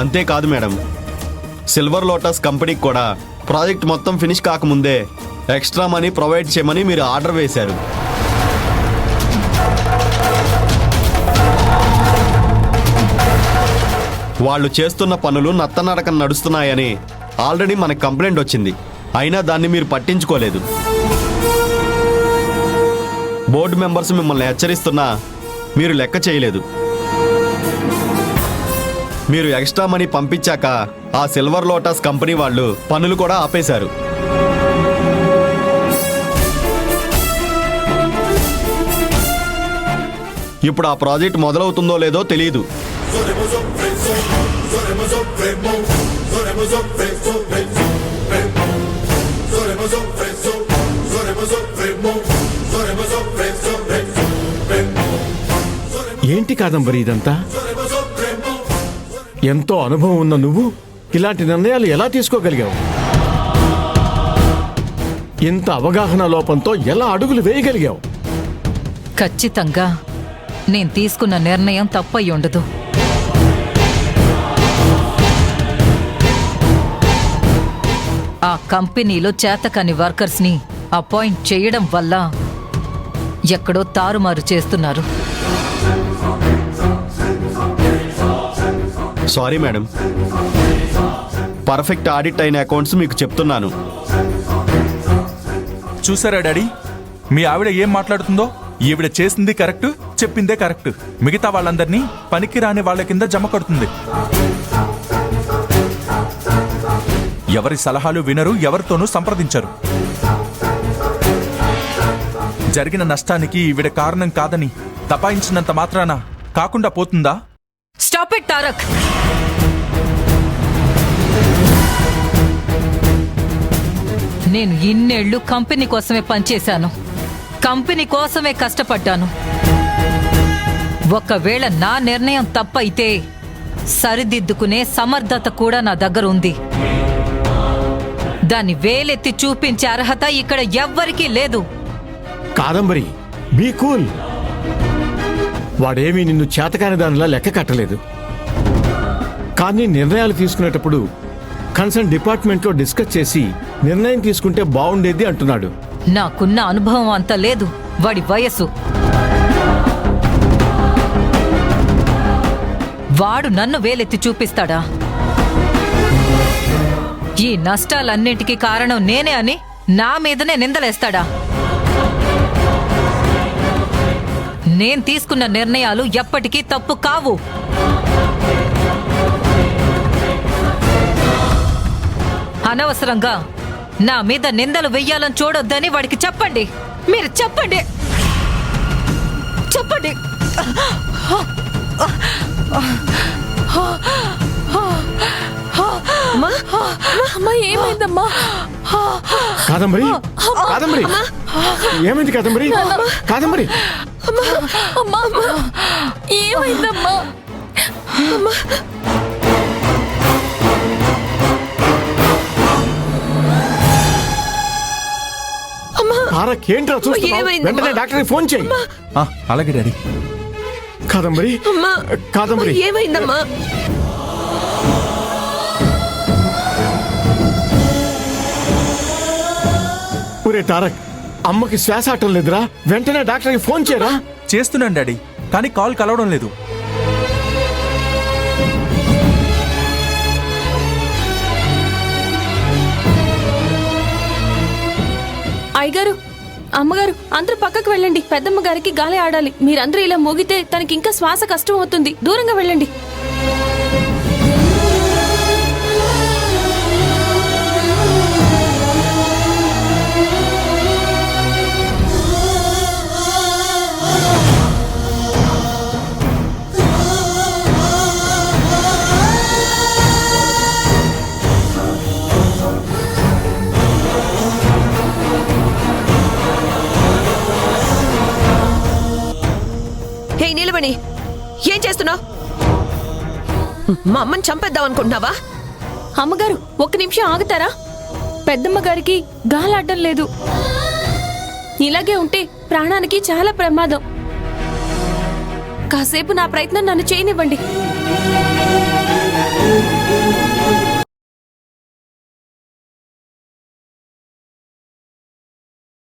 అంతేకాదు madam, silver lotus కంపెనీకి కూడా ప్రాజెక్ట్ మొత్తం ఫినిష్ కాకముందే ఎక్స్ట్రా మనీ ప్రొవైడ్ చేయమని మీరు ఆర్డర్ వేశారు. వాళ్ళు చేస్తున్న పనులు నత్తనడకన నడుస్తున్నాయని ఆల్రెడీ మనకు కంప్లైంట్ వచ్చింది. అయినా దాన్ని మీరు పట్టించుకోలేదు. బోర్డు మెంబర్స్ మిమ్మల్ని హెచ్చరిస్తున్నా మీరు లెక్క చేయలేదు. మీరు ఎక్స్ట్రా మనీ పంపించాక ఆ సిల్వర్ లోటస్ కంపెనీ వాళ్ళు పనులు కూడా ఆపేశారు. ఇప్పుడు ఆ ప్రాజెక్ట్ మొదలవుతుందో లేదో తెలియదు. ఏంటి కాదంబరి ఇదంతా? ఎంతో అనుభవం ఉన్న నువ్వు ఇలాంటి నిర్ణయాలు ఎలా తీసుకోగలిగావు? ఇంత అవగాహన లోపంతో ఎలా అడుగులు వేయగలిగావు? ఖచ్చితంగా నేను తీసుకున్న నిర్ణయం తప్పయి ఉండదు. ఆ కంపెనీలో చేతకాని వర్కర్స్ని అపాయింట్ చేయడం వల్ల ఎక్కడో తారుమారు చేస్తున్నారు. సారీ మేడం, పర్ఫెక్ట్ ఆడిట్ అయిన అకౌంట్స్ మీకు చెప్తున్నాను. చూసారా డాడీ, మీ ఆవిడ ఏం మాట్లాడుతుందో? ఈవిడ చేసింది కరెక్ట్, చెప్పిందే కరెక్ట్. మిగతా వాళ్ళందరినీ పనికి రాని వాళ్ళ కింద జమ కడుతుంది. ఎవరి సలహాలు వినరు, ఎవరితోనూ సంప్రదించరు. జరిగిన నష్టానికి ఈవిడ కారణం కాదని దబాయించినంత మాత్రాన కాకుండా పోతుందా? Stop it Tarak. నేను ఇన్నేళ్లు కంపెనీ కోసమే పనిచేశాను, కంపెనీ కోసమే కష్టపడ్డాను. ఒకవేళ నా నిర్ణయం తప్పైతే సరిదిద్దుకునే సమర్థత కూడా నా దగ్గర ఉంది. దాన్ని వేలెత్తి చూపించే అర్హత ఇక్కడ ఎవ్వరికీ లేదు. Kadambari, be cool. వాడేమీ నిన్ను చేతకాని దానిలా లెక్క కట్టలేదు. కానీ నిర్ణయాలు తీసుకునేటప్పుడు కన్సర్న్ డిపార్ట్మెంట్లో డిస్కస్ చేసి నిర్ణయం తీసుకుంటే బాగుండేది అంటున్నాడు. నాకున్న అనుభవం అంత లేదు, వాడి వయసు. వాడు నన్ను వేలెత్తి చూపిస్తాడా? ఈ నష్టాలన్నింటికీ కారణం నేనే అని నా మీదనే నిందలేస్తాడా? నేను తీసుకున్న నిర్ణయాలు ఎప్పటికీ తప్పు కావు. అనవసరంగా నా మీద నిందలు వెయ్యాలని చూడొద్దని వాడికి చెప్పండి. మీరు చెప్పండి, చెప్పండి. ఏమైందమ్మా? కాదంబరి, కాదంబరి, ఏమైంది కాదంబరి? కాదంబరి, ఏమైందమ్మా? ఏంట్రా చూస్తున్నావు? వెంటనే డాక్టర్కి ఫోన్ చేయి. అలాగే డాడీ. కాదంబరి, కాదంబరి, ఏమైందమ్మా? ఒరే తారక్, అమ్మకి శ్వాస ఆటం లేదురా, వెంటనే డాక్టర్కి ఫోన్ చేయరా. చేస్తున్నాను డాడీ, కానీ కాల్ కలవడం లేదు. అయ్యగారు, అమ్మగారు, అందరూ పక్కకు వెళ్ళండి. పెద్దమ్మ గారికి గాలి ఆడాలి. మీరందరూ ఇలా మోగితే తనకి ఇంకా శ్వాస కష్టం అవుతుంది. దూరంగా వెళ్ళండి. నీలమణి, ఏం చేస్తున్నావు? మా అమ్మని చంపేద్దాం అనుకుంటున్నావా? అమ్మగారు, ఒక్క నిమిషం ఆగుతారా? పెద్దమ్మ గారికి గాలాడడం లేదు. ఇలాగే ఉంటే ప్రాణానికి చాలా ప్రమాదం. కాసేపు నా ప్రయత్నం నన్ను చేయనివ్వండి.